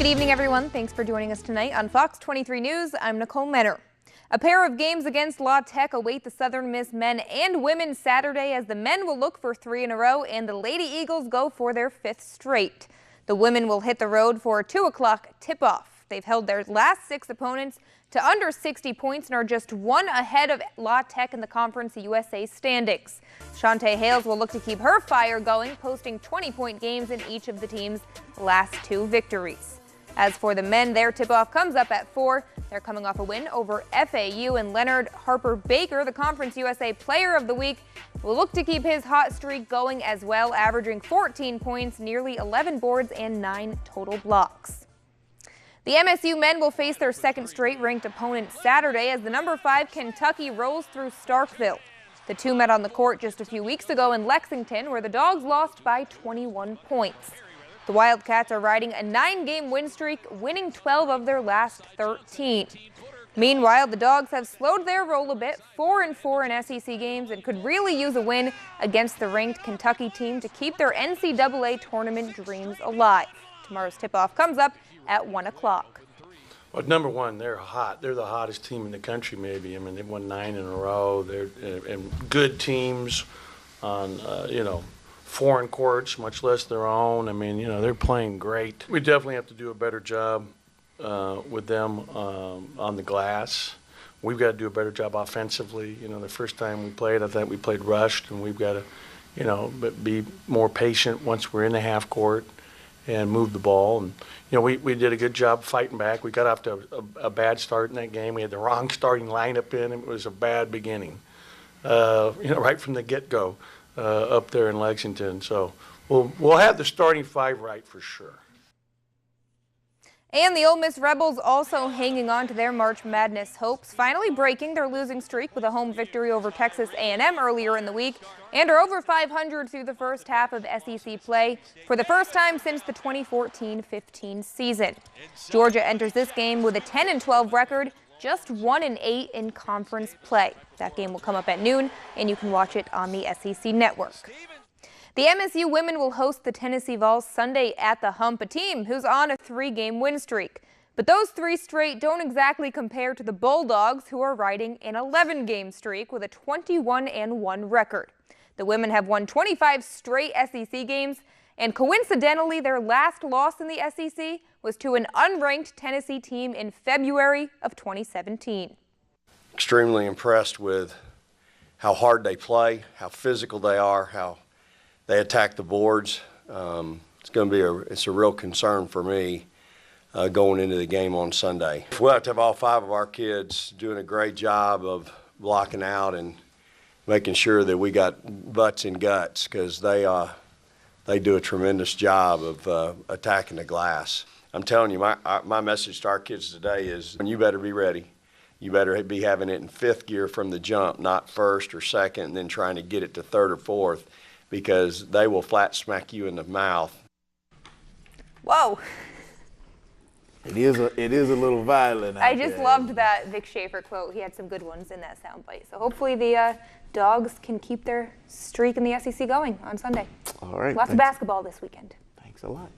Good evening, everyone. Thanks for joining us tonight on Fox 23 News. I'm Nicole Menner. A pair of games against La Tech await the Southern Miss men and women Saturday, as the men will look for 3 in a row and the Lady Eagles go for their 5th straight. The women will hit the road for a 2 o'clock tip-off. They've held their last 6 opponents to under 60 points and are just 1 ahead of La Tech in the Conference USA standings. Shantae Hales will look to keep her fire going, posting 20-point games in each of the team's last 2 victories. As for the men, their tip-off comes up at 4. They're coming off a win over FAU, and Leonard Harper Baker, the Conference USA Player of the Week, will look to keep his hot streak going as well, averaging 14 points, nearly 11 boards, and 9 total blocks. The MSU men will face their 2nd straight ranked opponent Saturday as the number 5 Kentucky rolls through Starkville. The two met on the court just a few weeks ago in Lexington, where the Dogs lost by 21 points. The Wildcats are riding a 9-game win streak, winning 12 of their last 13. Meanwhile, the Dogs have slowed their roll a bit, 4-4 in SEC games, and could really use a win against the ranked Kentucky team to keep their NCAA tournament dreams alive. Tomorrow's tip-off comes up at 1 o'clock. Well, number one, they're hot. They're the hottest team in the country, maybe. I mean, they've won 9 in a row. They're and good teams on, foreign courts, much less their own. I mean, they're playing great. We definitely have to do a better job with them on the glass. We've got to do a better job offensively. The first time we played, I thought we played rushed, and we've got to, be more patient once we're in the half court and move the ball. And we did a good job fighting back. We got off to a bad start in that game. We had the wrong starting lineup in. It was a bad beginning, right from the get-go. Up there in Lexington. So we'll have the starting 5 right for sure. And the Ole Miss Rebels also hanging on to their March Madness hopes, finally breaking their losing streak with a home victory over Texas A&M earlier in the week, and are over 500 through the first half of SEC play for the first time since the 2014-15 season. Georgia enters this game with a 10-12 record, just 1-8 in conference play. That game will come up at noon, and you can watch it on the SEC Network. The MSU women will host the Tennessee Vols Sunday at the Hump, a team who's on a 3-game win streak. But those 3 straight don't exactly compare to the Bulldogs, who are riding an 11-game streak with a 21-1 record. The women have won 25 straight SEC games, and coincidentally, their last loss in the SEC was to an unranked Tennessee team in February of 2017. Extremely impressed with how hard they play, how physical they are, how they attack the boards. It's going to be it's a real concern for me going into the game on Sunday. We'll have to have all 5 of our kids doing a great job of blocking out and making sure that we got butts and guts, because they do a tremendous job of attacking the glass. I'm telling you, my message to our kids today is you better be ready. You better be having it in 5th gear from the jump, not 1st or 2nd, and then trying to get it to 3rd or 4th, because they will flat smack you in the mouth. Whoa. It is a little violent. I just loved that Vic Schaefer quote. He had some good ones in that soundbite. So hopefully the Dogs can keep their streak in the SEC going on Sunday. All right. Lots of basketball this weekend. Thanks a lot.